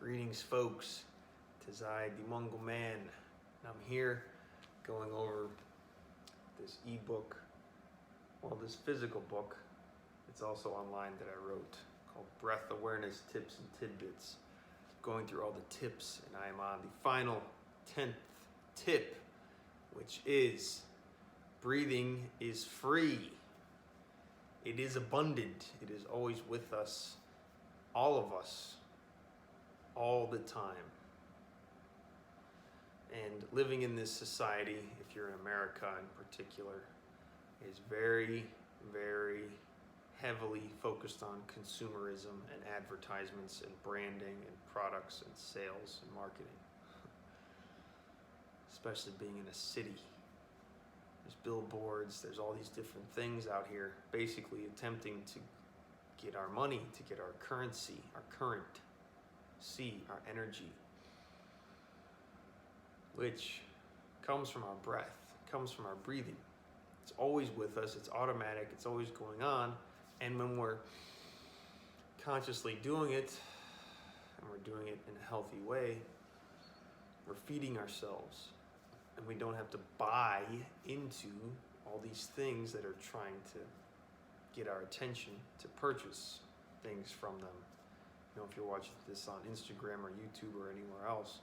Greetings, folks. Tis I, the Mongol Man, and I'm here going over this ebook, this physical book. It's also online that I wrote called Breath Awareness Tips and Tidbits. Going through all the tips, and I am on the final 10th tip, which is breathing is free. It is abundant. It is always with us, all of us, all the time. And living in this society, if you're in America in particular, is very, very heavily focused on consumerism and advertisements and branding and products and sales and marketing. Especially being in a city. There's billboards, there's all these different things out here basically attempting to get our money, to get our currency, our current, our energy, which comes from our breath, comes from our breathing. It's always with us, it's automatic, it's always going on, and when we're consciously doing it, and we're doing it in a healthy way, we're feeding ourselves, and we don't have to buy into all these things that are trying to get our attention to purchase things from them. You know, if you're watching this on Instagram or YouTube or anywhere else,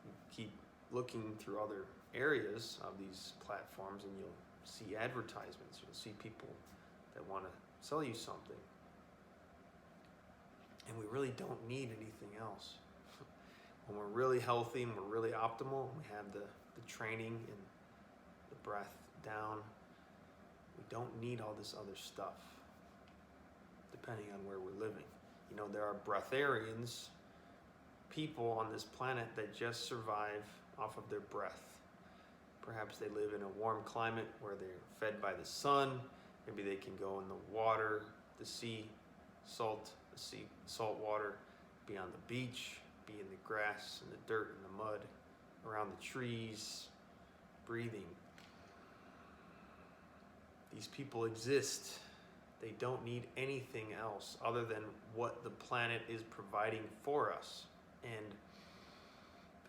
you keep looking through other areas of these platforms and you'll see advertisements. You'll see people that want to sell you something. And we really don't need anything else. When we're really healthy and we're really optimal, we have the training and the breath down, we don't need all this other stuff, depending on where we're living. You know, there are breatharians, people on this planet that just survive off of their breath. Perhaps they live in a warm climate where they're fed by the sun. Maybe they can go in the water, the salt water, be on the beach, be in the grass and the dirt and the mud, around the trees, breathing. These people exist. They don't need anything else other than what the planet is providing for us and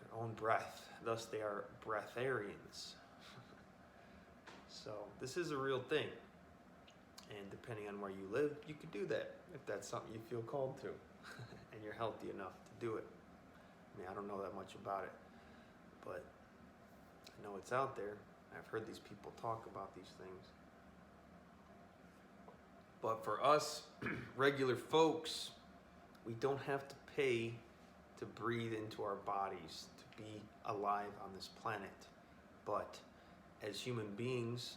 their own breath. Thus, they are breatharians. So this is a real thing. And depending on where you live, you could do that if that's something you feel called to and you're healthy enough to do it. I mean, I don't know that much about it, but I know it's out there. I've heard these people talk about these things. But for us, regular folks, we don't have to pay to breathe into our bodies, to be alive on this planet. But as human beings,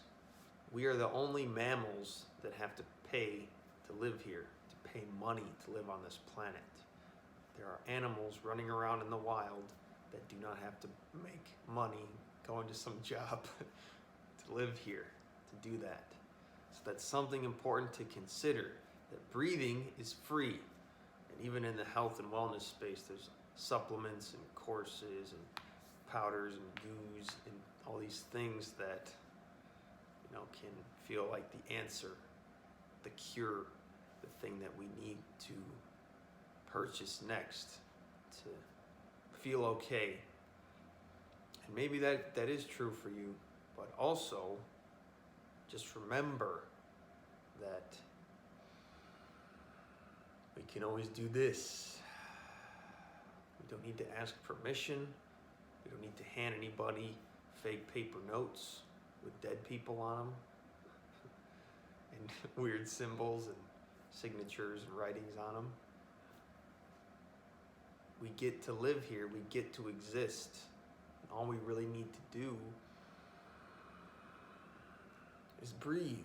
we are the only mammals that have to pay to live here, to pay money to live on this planet. There are animals running around in the wild that do not have to make money, go into some job to live here, to do that. So that's something important to consider, that breathing is free. And even in the health and wellness space, there's supplements and courses and powders and goos and all these things that, you know, can feel like the answer, the cure, the thing that we need to purchase next to feel okay. And maybe that is true for you, but also just remember that we can always do this. We don't need to ask permission. We don't need to hand anybody fake paper notes with dead people on them and weird symbols and signatures and writings on them. We get to live here. We get to exist. And all we really need to do is breathe.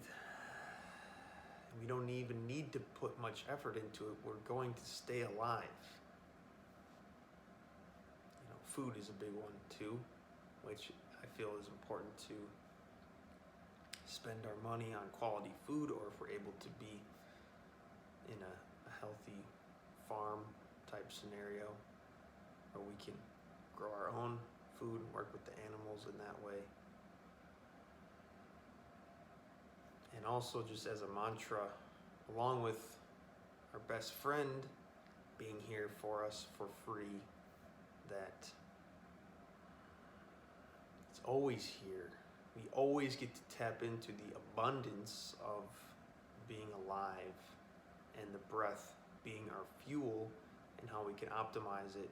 And we don't even need to put much effort into it. We're going to stay alive. You know, food is a big one too, which I feel is important to spend our money on quality food, or if we're able to be in a healthy farm type scenario where we can grow our own food and work with the animals in that way. And also, just as a mantra, along with our best friend, being here for us for free, that it's always here. We always get to tap into the abundance of being alive and the breath being our fuel, and how we can optimize it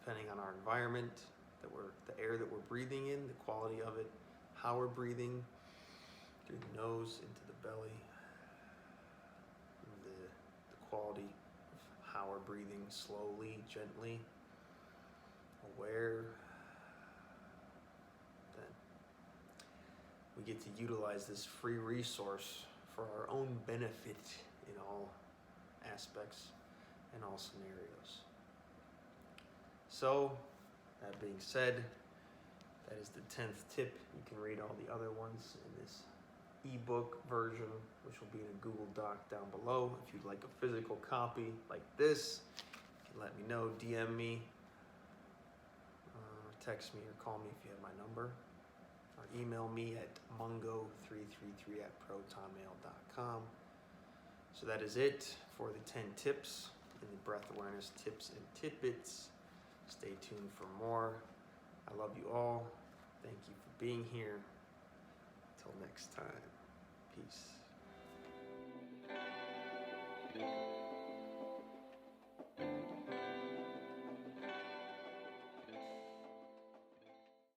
depending on our environment, the air that we're breathing in, the quality of it, how we're breathing through the nose into the belly, the quality of how we're breathing slowly, gently, aware that we get to utilize this free resource for our own benefit in all aspects and all scenarios. So, that being said, that is the 10th tip. You can read all the other ones in this ebook version, which will be in a Google Doc down below. If you'd like a physical copy like this, you can let me know, DM me, text me, or call me if you have my number, or email me at mungo333@protonmail.com. So that is it for the 10 tips in the breath awareness tips and tidbits. Stay tuned for more. I love you all. Thank you for being here. Till next time. Peace.